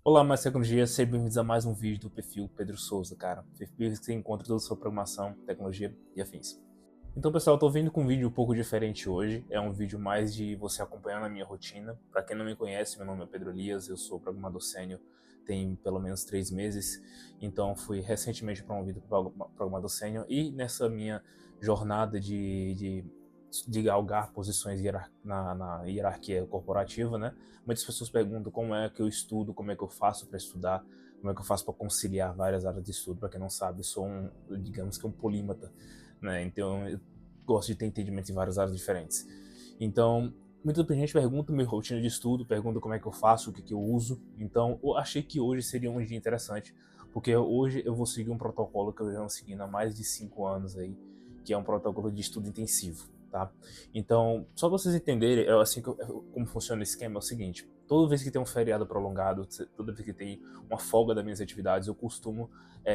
Olá, mais tecnologia, sejam bem-vindos a mais um vídeo do perfil Pedro Souza, cara. Perfil que você encontra toda a sua programação, tecnologia e afins. Então, pessoal, eu tô vindo com um vídeo um pouco diferente hoje. É um vídeo mais de você acompanhando a minha rotina. Para quem não me conhece, meu nome é Pedro Elias, eu sou programador sênior tem pelo menos 3 meses. Então, fui recentemente promovido para programador sênior e nessa minha jornada de galgar posições na hierarquia corporativa, né? Muitas pessoas perguntam como é que eu estudo, como é que eu faço para estudar, como é que eu faço para conciliar várias áreas de estudo. Para quem não sabe, eu sou digamos que um polímata, né? Então eu gosto de ter entendimento em várias áreas diferentes. Então, muita gente pergunta minha rotina de estudo, pergunta como é que eu faço, o que eu uso. Então, eu achei que hoje seria um dia interessante, porque hoje eu vou seguir um protocolo que eu já venho seguindo há mais de 5 anos aí, que é um protocolo de estudo intensivo, tá? Então, só pra vocês entenderem, como funciona esse esquema é o seguinte: toda vez que tem um feriado prolongado, toda vez que tem uma folga das minhas atividades, eu costumo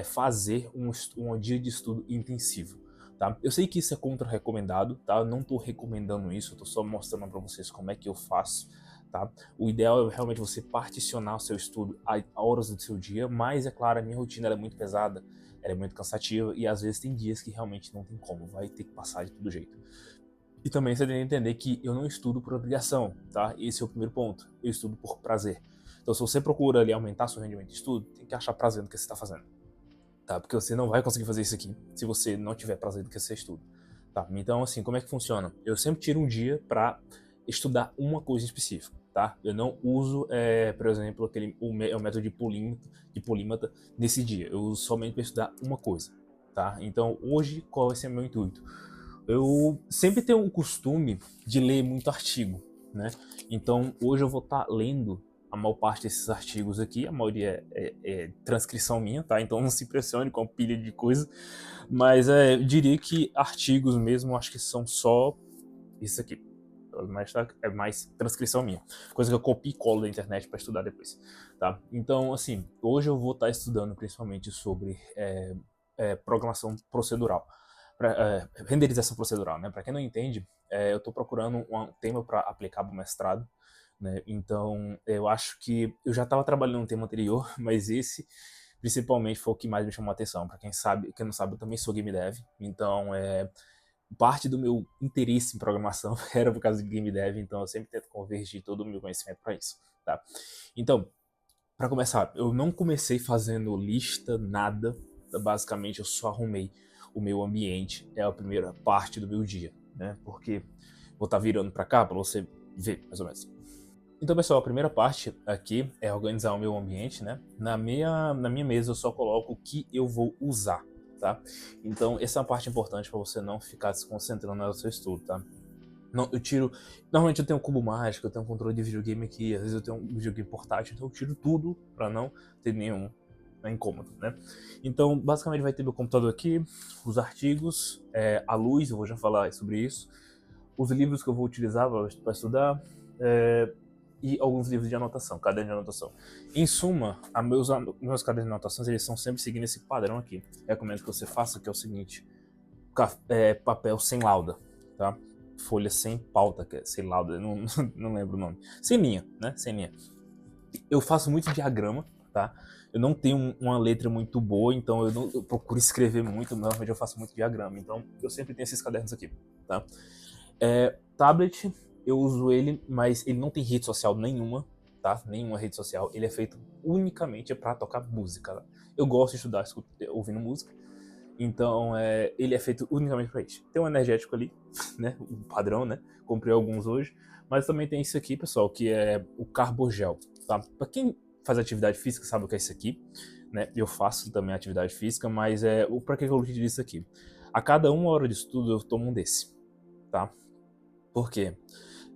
fazer um dia de estudo intensivo. Tá? Eu sei que isso é contra-recomendado, tá? Eu não estou recomendando isso, eu tô só mostrando para vocês como é que eu faço, tá? O ideal é realmente você particionar o seu estudo a horas do seu dia, mas é claro, a minha rotina ela é muito pesada, ela é muito cansativa e às vezes tem dias que realmente não tem como, vai ter que passar de todo jeito. E também você tem que entender que eu não estudo por obrigação, tá? Esse é o primeiro ponto. Eu estudo por prazer. Então, se você procura ali aumentar seu rendimento de estudo, tem que achar prazer no que você está fazendo, tá? Porque você não vai conseguir fazer isso aqui se você não tiver prazer no que você estuda, tá? Então, assim, como é que funciona? Eu sempre tiro um dia para estudar uma coisa específica, tá? Eu não uso, por exemplo, o método de polímata nesse dia. Eu uso somente para estudar uma coisa, tá? Então, hoje, qual vai ser o meu intuito? Eu sempre tenho o costume de ler muito artigo, né? Então hoje eu vou estar lendo a maior parte desses artigos aqui, a maioria é transcrição minha, tá? Então não se impressione com a pilha de coisa, mas eu diria que artigos mesmo, acho que são só isso aqui. É mais transcrição minha, coisa que eu copio e colo da internet para estudar depois, tá? Então, assim, hoje eu vou estar estudando principalmente sobre programação procedural, renderização procedural, né? Para quem não entende, eu estou procurando um tema para aplicar para o mestrado, né? Então, eu acho que eu já estava trabalhando no tema anterior, mas esse principalmente foi o que mais me chamou a atenção. Para quem sabe, quem não sabe, eu também sou game dev, então parte do meu interesse em programação era por causa de game dev, então eu sempre tento convergir todo o meu conhecimento para isso, tá? Então, para começar, eu não comecei fazendo lista, nada. Basicamente, eu só arrumei o meu ambiente. É a primeira parte do meu dia, né? Porque vou estar virando para cá para você ver, mais ou menos. Então, pessoal, a primeira parte aqui é organizar o meu ambiente, né? Na minha mesa eu só coloco o que eu vou usar, tá? Então, essa é uma parte importante para você não ficar se concentrando no seu estudo, tá? Não, eu tiro. Normalmente eu tenho um cubo mágico, eu tenho um controle de videogame aqui, às vezes eu tenho um videogame portátil, então eu tiro tudo para não ter nenhum incômodo, né? Então, basicamente vai ter meu computador aqui, os artigos, a luz, eu vou já falar sobre isso, os livros que eu vou utilizar para estudar, e alguns livros de anotação, caderno de anotação. Em suma, meus cadernos de anotações eles são sempre seguindo esse padrão aqui. Recomendo que você faça, que é o seguinte: papel sem lauda, tá? Folha sem pauta, que é sem lauda, não lembro o nome. Sem linha, né? Sem linha. Eu faço muito diagrama, tá? Eu não tenho uma letra muito boa, então eu procuro escrever muito, normalmente eu faço muito diagrama, então eu sempre tenho esses cadernos aqui, tá? Tablet, eu uso ele, mas ele não tem rede social nenhuma, tá? Nenhuma rede social. Ele é feito unicamente para tocar música. Tá? Eu gosto de estudar ouvindo música, então ele é feito unicamente para isso. Tem um energético ali, né? O padrão, né? Comprei alguns hoje, mas também tem isso aqui, pessoal, que é o Carbogel, tá? Para quem faz atividade física sabe o que é isso aqui, né? Eu faço também atividade física, mas para que eu utilizo isso aqui? A cada 1 hora de estudo eu tomo um desse, tá? Por quê?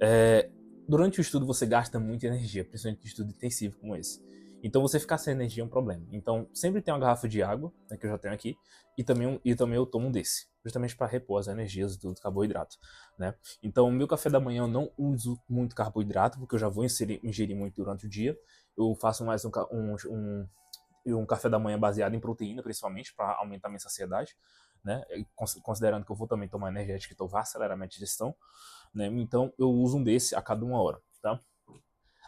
É, Durante o estudo você gasta muita energia, principalmente em estudo intensivo como esse. Então você ficar sem energia é um problema. Então sempre tem uma garrafa de água, né, que eu já tenho aqui, e também eu tomo um desse, justamente para repor as energias do carboidrato, né? Então o meu café da manhã eu não uso muito carboidrato, porque eu já vou ingerir muito durante o dia. Eu faço mais um café da manhã baseado em proteína, principalmente, para aumentar a minha saciedade, né? Considerando que eu vou também tomar energético, então vai acelerar a minha digestão, né? Então eu uso um desse a cada 1 hora, tá?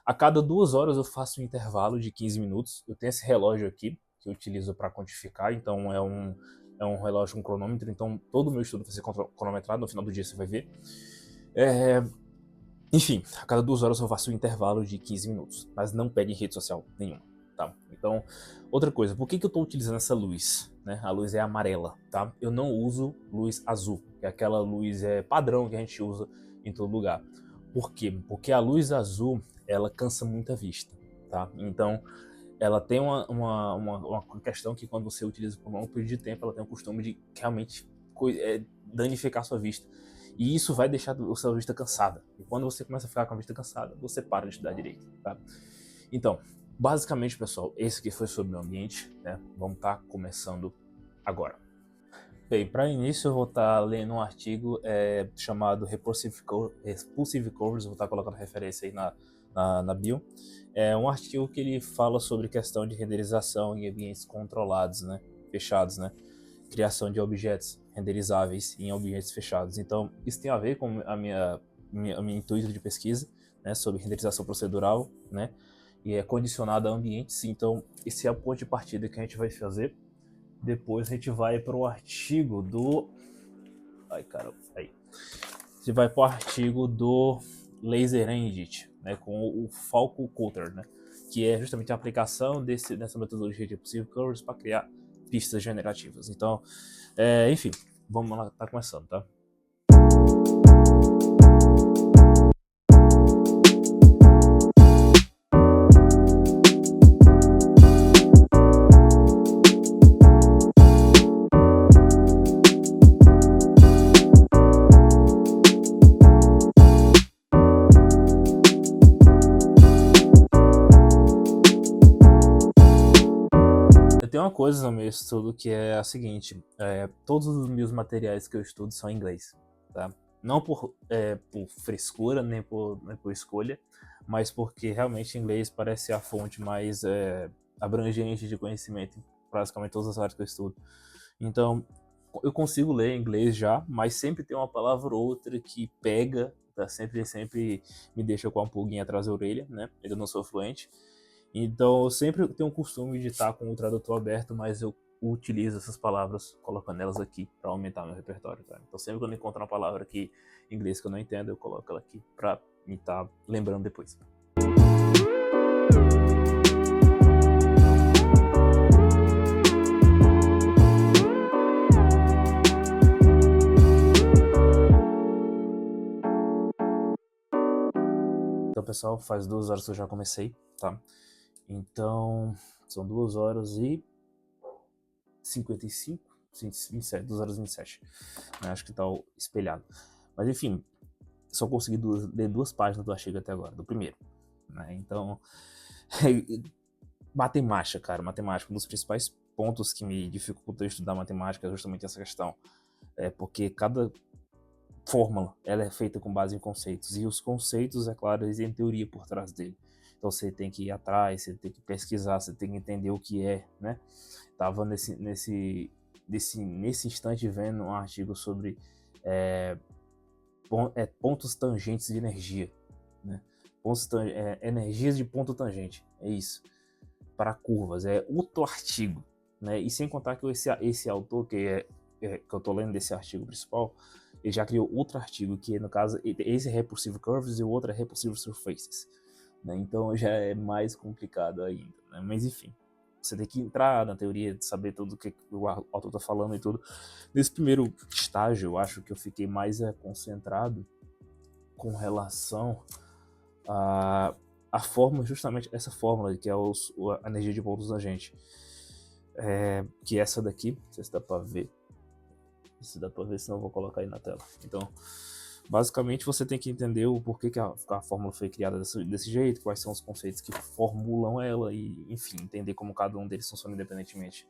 A cada 2 horas eu faço um intervalo de 15 minutos. Eu tenho esse relógio aqui, que eu utilizo para quantificar, então é um relógio com cronômetro, então todo o meu estudo vai ser cronometrado, no final do dia você vai ver. Enfim, a cada 2 horas eu faço um intervalo de 15 minutos, mas não pegue rede social nenhuma, tá? Então, outra coisa, por que eu estou utilizando essa luz? Né? A luz é amarela, tá? Eu não uso luz azul, que é aquela luz padrão que a gente usa em todo lugar. Por quê? Porque a luz azul, ela cansa muito a vista, tá? Então, ela tem uma questão que quando você utiliza por um longo período de tempo, ela tem o costume de realmente danificar a sua vista. E isso vai deixar a sua vista cansada. E quando você começa a ficar com a vista cansada, você para de estudar direito, tá? Então, basicamente, pessoal, esse aqui foi sobre o meio ambiente, né? Vamos estar começando agora. Bem, para início eu vou estar lendo um artigo chamado Repulsive Covers, vou estar colocando referência aí na bio. É um artigo que ele fala sobre questão de renderização em ambientes controlados, né? Fechados, né? Criação de objetos renderizáveis em ambientes fechados. Então, isso tem a ver com a minha intuito de pesquisa, né? Sobre renderização procedural, né? E é condicionado a ambientes. Então, esse é o ponto de partida que a gente vai fazer. Depois a gente vai para o artigo do... Ai, cara, aí. A gente vai para o artigo do Laser Engine, né, com o Falco Coulter, né, que é justamente a aplicação dessa metodologia de Repulsive Curves para criar pistas generativas. Então, enfim, vamos lá, tá começando, tá? Tem uma coisa no meu estudo que é a seguinte, todos os meus materiais que eu estudo são em inglês, tá? Não por frescura, nem por escolha, mas porque realmente inglês parece a fonte mais abrangente de conhecimento em praticamente todas as áreas que eu estudo. Então, eu consigo ler em inglês já, mas sempre tem uma palavra ou outra que pega, tá? Sempre me deixa com a pulguinha atrás da orelha, né? Eu não sou fluente. Então, eu sempre tenho o costume de estar com o tradutor aberto, mas eu utilizo essas palavras, colocando elas aqui para aumentar meu repertório, tá? Então, sempre quando eu encontro uma palavra aqui em inglês que eu não entendo, eu coloco ela aqui para me estar lembrando depois. Então, pessoal, faz 2 horas que eu já comecei, tá? Então, são 2 horas e 55, 27, 2 horas e 27. Né? Acho que tá espelhado. Mas, enfim, só consegui ler 2 páginas do artigo até agora, do primeiro. Né? Então, matemática, cara, matemática. Um dos principais pontos que me dificulta estudar matemática é justamente essa questão. Porque cada fórmula ela é feita com base em conceitos. E os conceitos, é claro, eles têm teoria por trás dele. Então você tem que ir atrás, você tem que pesquisar, você tem que entender o que é, né? Tava nesse instante vendo um artigo sobre pontos tangentes de energia, né? Energias de ponto tangente, é isso. Para curvas, é outro artigo, né? E sem contar que esse autor, que eu tô lendo desse artigo principal, ele já criou outro artigo, que no caso, esse é Repulsive Curves e o outro é Repulsive Surfaces, né? Então já é mais complicado ainda, né? Mas enfim, você tem que entrar na teoria, saber tudo o que o autor tá falando e tudo. Nesse primeiro estágio, eu acho que eu fiquei mais concentrado com relação a fórmula, justamente essa fórmula, que é a energia de pontos tangente. Que é essa daqui, não sei se dá pra ver. Se dá pra ver, senão eu vou colocar aí na tela. Então, basicamente você tem que entender o porquê que a fórmula foi criada desse jeito, quais são os conceitos que formulam ela e, enfim, entender como cada um deles funciona independentemente.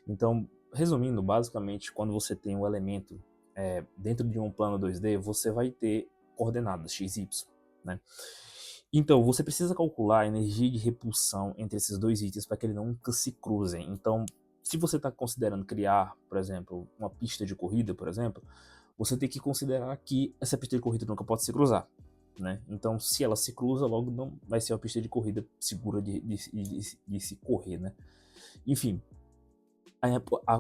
Então, resumindo, basicamente, quando você tem um elemento dentro de um plano 2D, você vai ter coordenadas x, y, né? Então, você precisa calcular a energia de repulsão entre esses dois itens para que eles nunca se cruzem. Então, se você está considerando criar, por exemplo, uma pista de corrida, por exemplo, você tem que considerar que essa pista de corrida nunca pode se cruzar. né? Então, se ela se cruza, logo não vai ser uma pista de corrida segura de se correr, né? Enfim,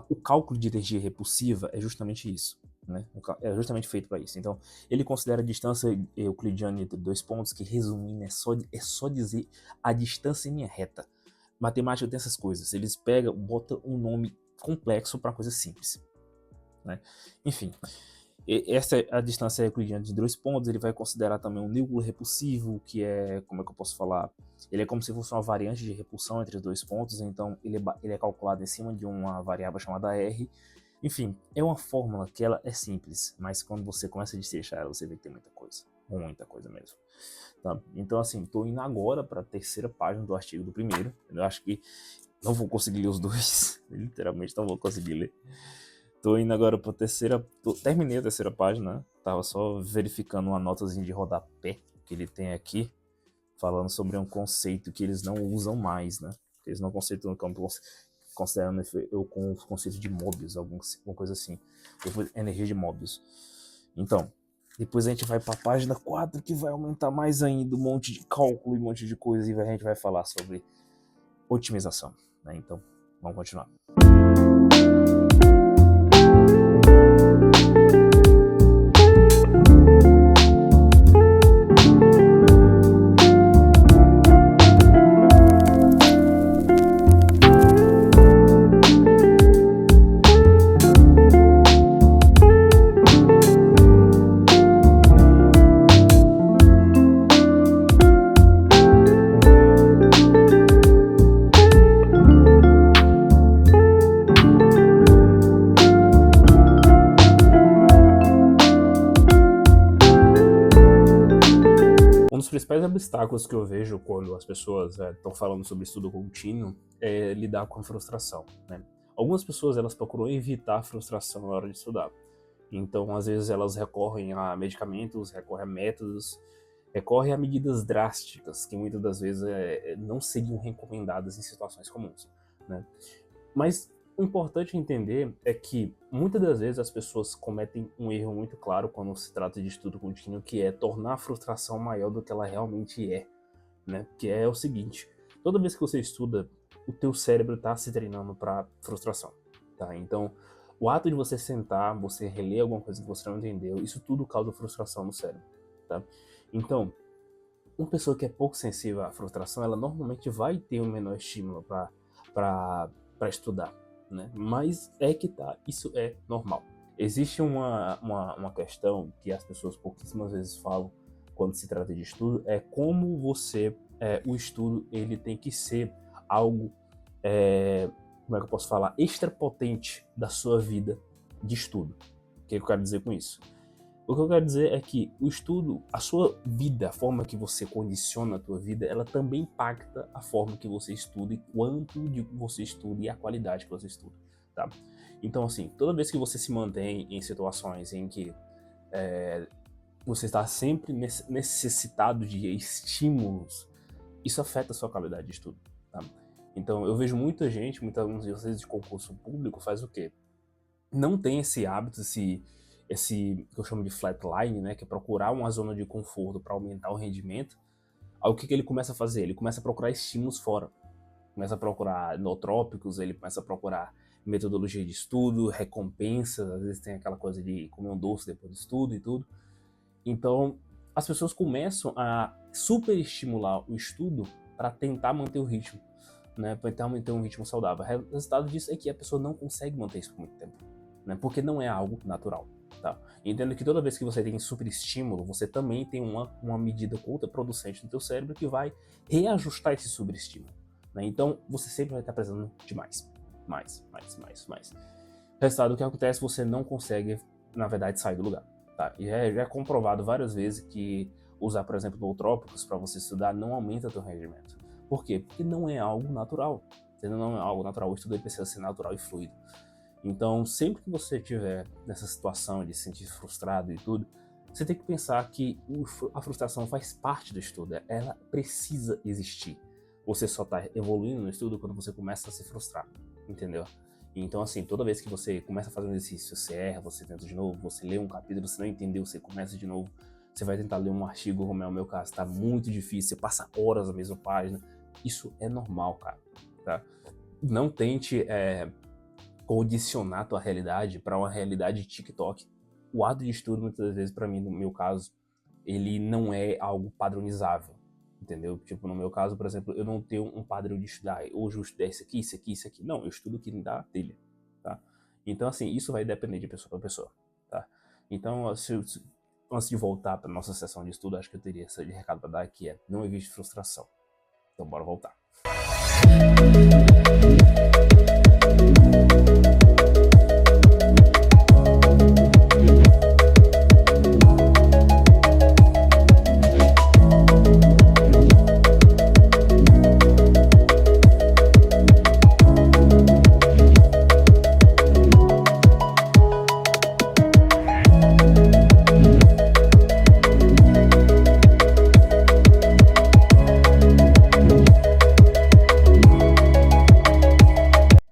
o cálculo de energia repulsiva é justamente isso, né? É justamente feito para isso. Então, ele considera a distância euclidiana entre dois pontos, que resumindo é só dizer a distância em linha reta. Matemática tem essas coisas, eles botam um nome complexo para coisa simples, né? Enfim, essa é a distância euclidiana de dois pontos. Ele vai considerar também um núcleo repulsivo, que é, como é que eu posso falar? Ele é como se fosse uma variante de repulsão entre os dois pontos, então ele é calculado em cima de uma variável chamada R. Enfim, é uma fórmula que ela é simples, mas quando você começa a destrinchar ela, você vê que tem muita coisa mesmo. Tá? Então, assim, tô indo agora para a terceira página do artigo do primeiro. Eu acho que não vou conseguir ler os dois, literalmente não vou conseguir ler. Tô indo agora pra terceira. Terminei a terceira página, né? Tava só verificando uma notazinha de rodapé que ele tem aqui, falando sobre um conceito que eles não usam mais, né? Eles não conceituam como considerando eu com o conceito de Möbius, alguma coisa assim. Depois, energia de Möbius. Então, depois a gente vai pra página 4, que vai aumentar mais ainda um monte de cálculo e um monte de coisa, e a gente vai falar sobre otimização, né? Então, vamos continuar. Um dos principais obstáculos que eu vejo quando as pessoas estão falando sobre estudo contínuo é lidar com a frustração, né? Algumas pessoas elas procuram evitar a frustração na hora de estudar. Então, às vezes, elas recorrem a medicamentos, recorrem a métodos, recorrem a medidas drásticas que muitas das vezes não seriam recomendadas em situações comuns, né? Mas o importante entender é que muitas das vezes as pessoas cometem um erro muito claro quando se trata de estudo contínuo, que é tornar a frustração maior do que ela realmente é, né? Que é o seguinte: toda vez que você estuda, o teu cérebro está se treinando para frustração, tá? Então, o ato de você sentar, você reler alguma coisa que você não entendeu, isso tudo causa frustração no cérebro, tá? Então, uma pessoa que é pouco sensível à frustração, ela normalmente vai ter um menor estímulo para estudar, né? Mas é que tá, isso é normal. Existe uma questão que as pessoas pouquíssimas vezes falam quando se trata de estudo, é como o estudo ele tem que ser algo, como é que eu posso falar, extrapotente da sua vida de estudo. O que eu quero dizer com isso? O que eu quero dizer é que o estudo, a sua vida, a forma que você condiciona a tua vida, ela também impacta a forma que você estuda e quanto de você estuda e a qualidade que você estuda, tá? Então, assim, toda vez que você se mantém em situações em que você está sempre necessitado de estímulos, isso afeta a sua qualidade de estudo, tá? Então, eu vejo muita gente, muitos de vocês de concurso público, faz o quê? Não tem esse hábito, esse que eu chamo de flatline, né, que é procurar uma zona de conforto para aumentar o rendimento. Aí o que ele começa a fazer? Ele começa a procurar estímulos fora. Começa a procurar nootrópicos, ele começa a procurar metodologia de estudo, recompensas, às vezes tem aquela coisa de comer um doce depois do estudo e tudo. Então, as pessoas começam a superestimular o estudo para tentar manter o ritmo, né, para tentar manter um ritmo saudável. O resultado disso é que a pessoa não consegue manter isso por muito tempo, né, porque não é algo natural. Tá? Entendo que toda vez que você tem superestímulo, você também tem uma medida contraproducente no teu cérebro que vai reajustar esse superestímulo, né? Então, você sempre vai estar precisando de mais. Resultado, o que acontece, você não consegue, na verdade, sair do lugar. Tá? E já é comprovado várias vezes que usar, por exemplo, nootrópicos para você estudar não aumenta teu rendimento. Por quê? Porque não é algo natural. Não é algo natural, o estudo precisa ser natural e fluido. Então, sempre que você estiver nessa situação de se sentir frustrado e tudo, você tem que pensar que a frustração faz parte do estudo, ela precisa existir. Você só está evoluindo no estudo quando você começa a se frustrar, entendeu? Então, assim, toda vez que você começa a fazer um exercício, você erra, você tenta de novo, você lê um capítulo, você não entendeu, você começa de novo. você vai tentar ler um artigo, como é o meu caso, tá muito difícil, você passa horas na mesma página. Isso é normal, cara, tá? Não tente condicionar a tua realidade para uma realidade de TikTok. O ato de estudo, muitas vezes, para mim, no meu caso, ele não é algo padronizável, entendeu? Tipo, no meu caso, por exemplo, eu não tenho um padrão de estudar. Hoje eu estudei isso aqui, isso aqui, isso aqui. Não, eu estudo o que me dá a telha, tá? Então, assim, isso vai depender de pessoa para pessoa, tá? Então, antes de voltar para nossa sessão de estudo, acho que eu teria esse recado para dar, que é: não existe frustração. Então, bora voltar.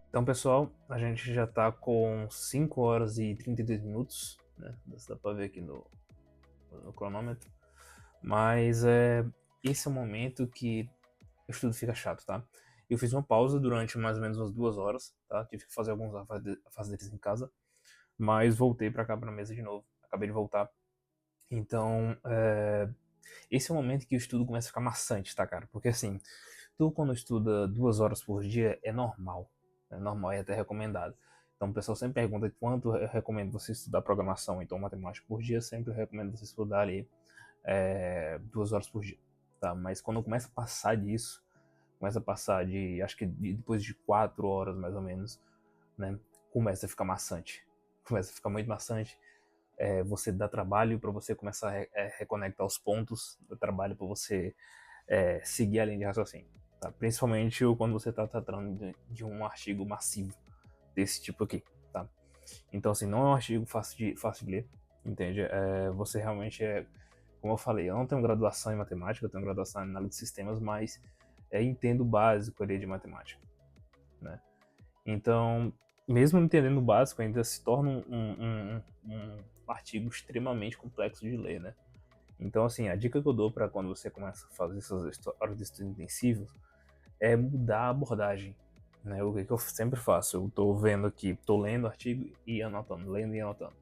Então, pessoal, a gente já tá com 5 horas e 32 minutos, né? Dá pra ver aqui no cronômetro. Mas esse é o momento que o estudo fica chato, tá? Eu fiz uma pausa durante mais ou menos umas 2 horas, tá? Tive que fazer alguns afazeres em casa, mas voltei pra cá pra mesa de novo. Acabei de voltar. Então, esse é o momento que o estudo começa a ficar maçante, tá, cara? Porque assim, tu quando estuda 2 horas por dia é normal. É normal e até recomendado. Então o pessoal sempre pergunta quanto eu recomendo você estudar programação, então matemática por dia, sempre eu recomendo você estudar ali 2 horas por dia, tá? Mas quando começa a passar disso, começa a passar acho que depois de 4 horas mais ou menos, né? Começa a ficar maçante. Começa a ficar muito maçante. Você dá trabalho para você começar a reconectar os pontos, dá trabalho para você seguir a linha de raciocínio. Tá? Principalmente quando você está tratando de um artigo massivo desse tipo aqui, tá? Então, assim, não é um artigo fácil de ler, entende? Você realmente como eu falei, eu não tenho graduação em matemática, eu tenho graduação em análise de sistemas, mas entendo o básico ali de matemática, né? Então, mesmo entendendo o básico, ainda se torna um artigo extremamente complexo de ler, né? Então, assim, a dica que eu dou para quando você começa a fazer essas horas de estudo intensivos é mudar a abordagem, né? O que eu sempre faço? Eu tô vendo aqui, tô lendo o artigo e anotando, lendo e anotando.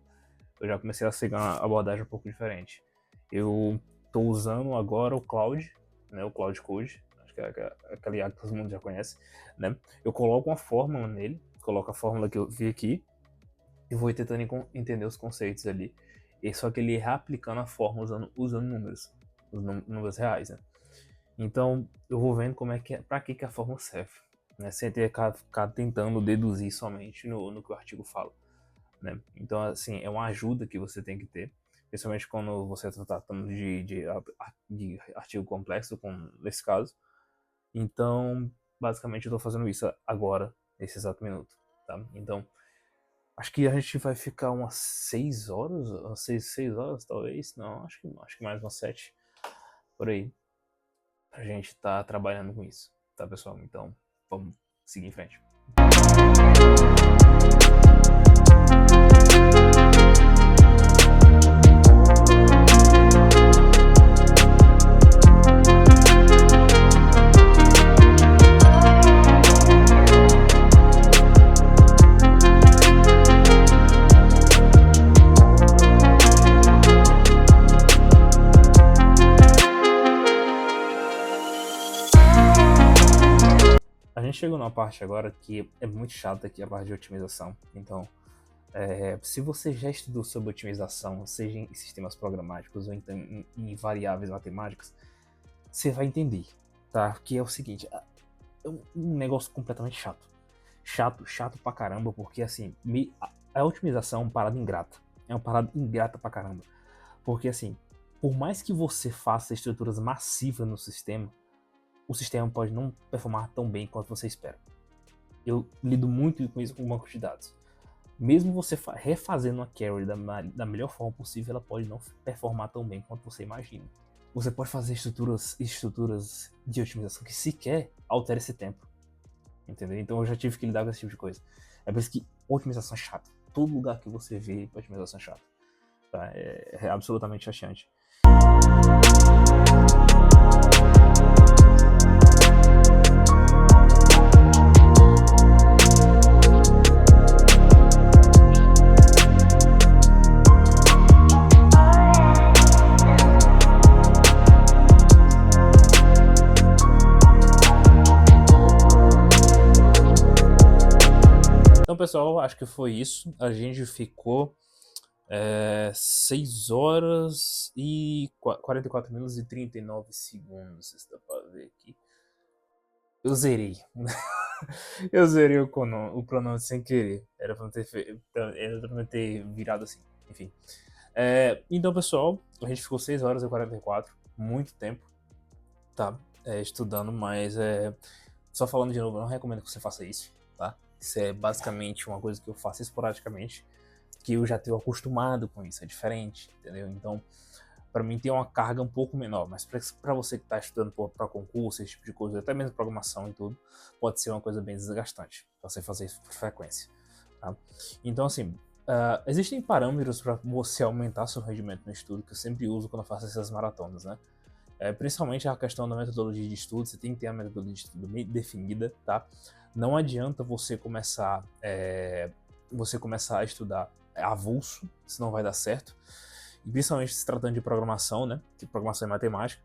Eu já comecei a seguir uma abordagem um pouco diferente. Eu tô usando agora o Cloud, né? O Cloud Code, acho que é aquele IA que todo mundo já conhece, né? Eu coloco uma fórmula nele, coloco a fórmula que eu vi aqui e vou tentando entender os conceitos ali. E só que ele é reaplicando a fórmula usando números, os números reais, né? Então, eu vou vendo como para que a fórmula serve, né? Sem ter que ficar tentando deduzir somente no que o artigo fala, né? Então, assim, é uma ajuda que você tem que ter, principalmente quando você está tratando de artigo complexo, como nesse caso. Então, basicamente, eu estou fazendo isso agora, nesse exato minuto, tá? Então, acho que a gente vai ficar umas 6 horas, 6 horas talvez, não, acho que mais umas 7, por aí. A gente tá trabalhando com isso, tá, pessoal? Então, vamos seguir em frente. A gente chegou numa parte agora que é muito chata, que é a parte de otimização. Então, se você já estudou sobre otimização, seja em sistemas programáticos ou então em variáveis matemáticas, você vai entender, tá? Que é o seguinte, é um negócio completamente chato. Chato pra caramba, porque assim, a otimização é uma parada ingrata. É uma parada ingrata pra caramba. Porque assim, por mais que você faça estruturas massivas no sistema, o sistema pode não performar tão bem quanto você espera. Eu lido muito com isso com bancos de dados. Mesmo você refazendo a query da melhor forma possível, ela pode não performar tão bem quanto você imagina. Você pode fazer estruturas de otimização que sequer alteram esse tempo. Entendeu? Então eu já tive que lidar com esse tipo de coisa. É por isso que otimização é chata. Todo lugar que você vê, otimização é chata. Tá? É absolutamente chateante. Então, pessoal, acho que foi isso. A gente ficou 6 horas e 44 minutos e 39 segundos. Se dá pra ver aqui. Eu zerei. Eu zerei o pronome sem querer. Era pra não ter virado assim. Enfim. Então, pessoal, a gente ficou 6 horas e 44. Muito tempo. Tá? Estudando, mas só falando de novo, eu não recomendo que você faça isso. Tá? Isso é basicamente uma coisa que eu faço esporadicamente, que eu já estou acostumado com isso, é diferente, entendeu? Então, para mim tem uma carga um pouco menor, mas para você que está estudando para concurso, esse tipo de coisa, até mesmo programação e tudo, pode ser uma coisa bem desgastante, você fazer isso por frequência. Tá? Então, assim, existem parâmetros para você aumentar seu rendimento no estudo, que eu sempre uso quando eu faço essas maratonas, né? Principalmente a questão da metodologia de estudo, você tem que ter a metodologia de estudo bem definida, tá? Não adianta você começar a estudar avulso, isso não vai dar certo, e principalmente se tratando de programação, né? Que programação é matemática,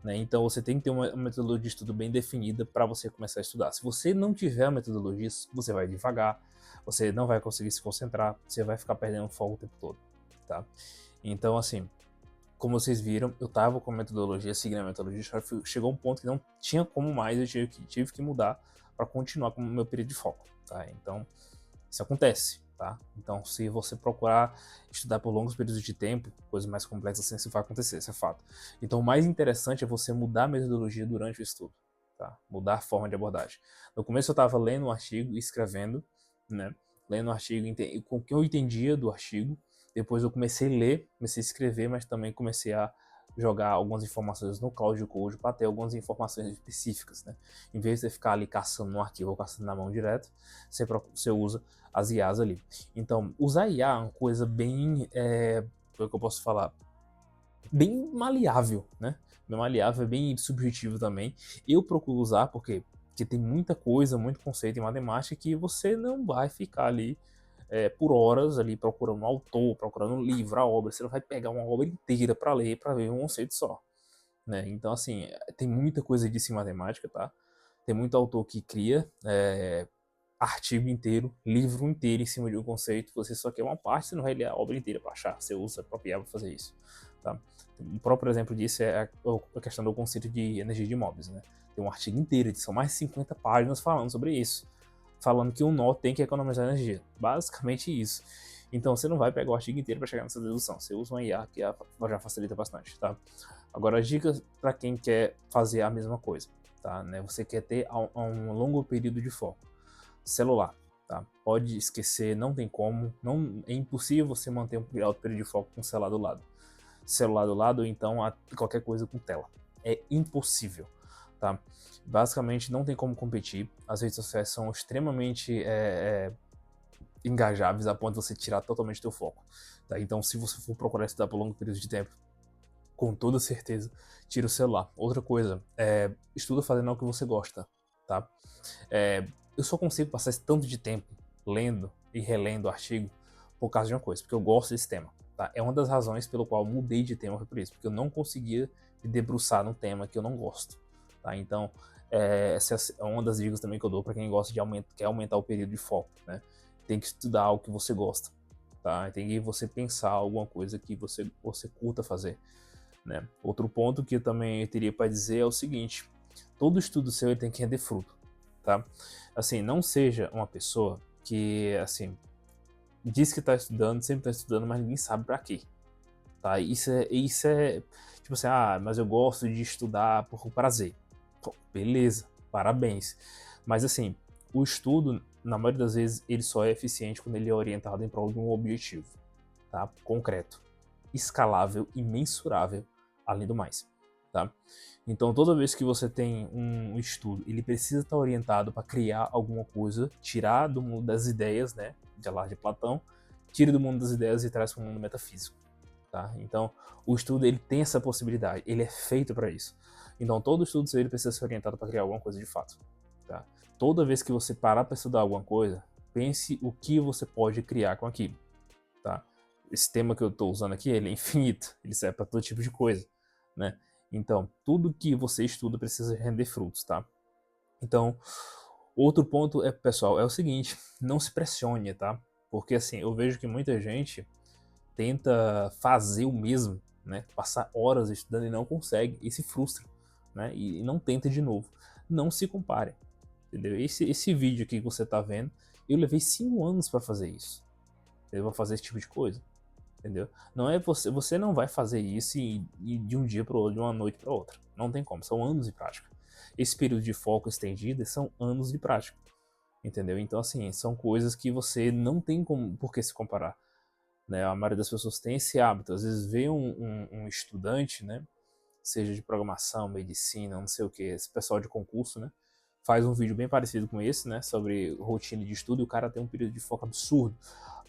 né? Então você tem que ter uma metodologia de estudo bem definida para você começar a estudar. Se você não tiver a metodologia, você vai devagar, você não vai conseguir se concentrar, você vai ficar perdendo foco o tempo todo, tá? Então, assim, como vocês viram, eu tava com a metodologia, seguindo a metodologia, chegou um ponto que não tinha como mais, eu tive que mudar para continuar com o meu período de foco, tá? Então, isso acontece, tá? Então, se você procurar estudar por longos períodos de tempo, coisas mais complexas assim, isso vai acontecer, isso é fato. Então, o mais interessante é você mudar a metodologia durante o estudo, tá? Mudar a forma de abordagem. No começo eu tava lendo um artigo e escrevendo, né? Lendo o artigo, com o que eu entendia do artigo. Depois eu comecei a ler, comecei a escrever, mas também comecei a jogar algumas informações no Cloud Code para ter algumas informações específicas, né? Em vez de você ficar ali caçando no arquivo ou caçando na mão direto, você usa as IAs ali. Então, usar IA é uma coisa bem, como é que eu posso falar? Bem maleável, né? Bem maleável, bem subjetivo também. Eu procuro usar porque tem muita coisa, muito conceito em matemática que você não vai ficar ali por horas ali procurando um autor, procurando um livro, a obra. Você não vai pegar uma obra inteira para ler, para ver um conceito só, né? Então, assim, tem muita coisa disso em matemática, tá? Tem muito autor que cria artigo inteiro, livro inteiro em cima de um conceito. Você só quer uma parte, você não vai ler a obra inteira para achar. Você usa a própria IA para fazer isso, tá? O próprio exemplo disso é a questão do conceito de energia de Möbius, né? Tem um artigo inteiro, são mais de 50 páginas falando sobre isso, falando que um nó tem que economizar energia. Basicamente isso. Então você não vai pegar o artigo inteiro para chegar nessa dedução. Você usa uma IA que já facilita bastante, tá? Agora, as dicas para quem quer fazer a mesma coisa, tá? Né? Você quer ter um longo período de foco. Celular, tá? Pode esquecer, não tem como, é impossível você manter um alto período de foco com o celular do lado. Celular do lado, ou então qualquer coisa com tela. É impossível, tá? Basicamente não tem como competir. As redes sociais são extremamente engajáveis a ponto de você tirar totalmente teu foco, tá? Então, se você for procurar estudar por longo período de tempo, com toda certeza, tira o celular. Outra coisa, estuda fazendo algo que você gosta, tá? Eu só consigo passar esse tanto de tempo lendo e relendo o artigo por causa de uma coisa, porque eu gosto desse tema, tá? É uma das razões pelo qual eu mudei de tema, foi por isso, porque eu não conseguia me debruçar num tema que eu não gosto, tá? Então, essa é uma das dicas também que eu dou para quem gosta quer aumentar o período de foco, né? Tem que estudar algo que você gosta, tá? Tem que você pensar alguma coisa que você curta fazer, né? Outro ponto que eu também teria para dizer é o seguinte: todo estudo seu tem que render fruto, tá? Assim, não seja uma pessoa que, assim, diz que tá estudando, sempre tá estudando, mas ninguém sabe para quê, tá? Isso é tipo assim, mas eu gosto de estudar por prazer. Pô, beleza, parabéns. Mas assim, o estudo, na maioria das vezes, ele só é eficiente quando ele é orientado em prol de um objetivo, tá? Concreto, escalável e mensurável, além do mais, tá? Então, toda vez que você tem um estudo, ele precisa estar orientado para criar alguma coisa, tirar do mundo das ideias, né? De lá de Platão, tira do mundo das ideias e traz para o mundo metafísico, tá? Então, o estudo ele tem essa possibilidade, ele é feito para isso. Então, todo estudo ele precisa ser orientado para criar alguma coisa de fato, tá? Toda vez que você parar para estudar alguma coisa, pense o que você pode criar com aquilo, tá? Esse tema que eu estou usando aqui, ele é infinito, ele serve para todo tipo de coisa, né? Então, tudo que você estuda precisa render frutos, tá? Então, outro ponto é, pessoal, é o seguinte, não se pressione, tá? Porque assim, eu vejo que muita gente tenta fazer o mesmo, né? Passar horas estudando e não consegue e se frustra, né? E não tenta de novo. Não se compare, entendeu? Esse vídeo aqui que você tá vendo, eu levei 5 anos para fazer isso. Eu vou fazer esse tipo de coisa, entendeu? Não é você não vai fazer isso e de um dia para outro, de uma noite para outra. Não tem como, são anos de prática. Esse período de foco estendido são anos de prática, entendeu? Então assim, são coisas que você não tem por que se comparar, né? A maioria das pessoas tem esse hábito, às vezes vê um estudante, né? Seja de programação, medicina, não sei o que, esse pessoal de concurso, né? Faz um vídeo bem parecido com esse, né? Sobre rotina de estudo e o cara tem um período de foco absurdo.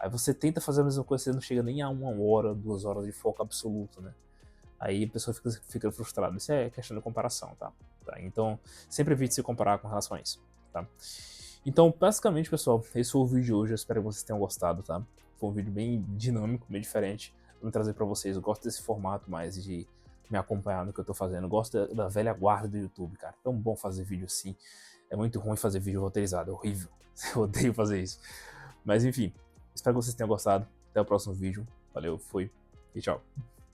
Aí você tenta fazer a mesma coisa, você não chega nem a 1 hora, 2 horas de foco absoluto, né? Aí a pessoa fica frustrada. Isso é questão de comparação, tá? Então, sempre evite se comparar com relação a isso, tá? Então, basicamente, pessoal, esse foi o vídeo de hoje. Eu espero que vocês tenham gostado, tá? Foi um vídeo bem dinâmico, bem diferente. Vou trazer pra vocês. Eu gosto desse formato mais de me acompanhar no que eu tô fazendo. Eu gosto da velha guarda do YouTube, cara. Tão bom fazer vídeo assim. É muito ruim fazer vídeo roteirizado, é horrível. Eu odeio fazer isso. Mas enfim, espero que vocês tenham gostado. Até o próximo vídeo. Valeu, fui e tchau.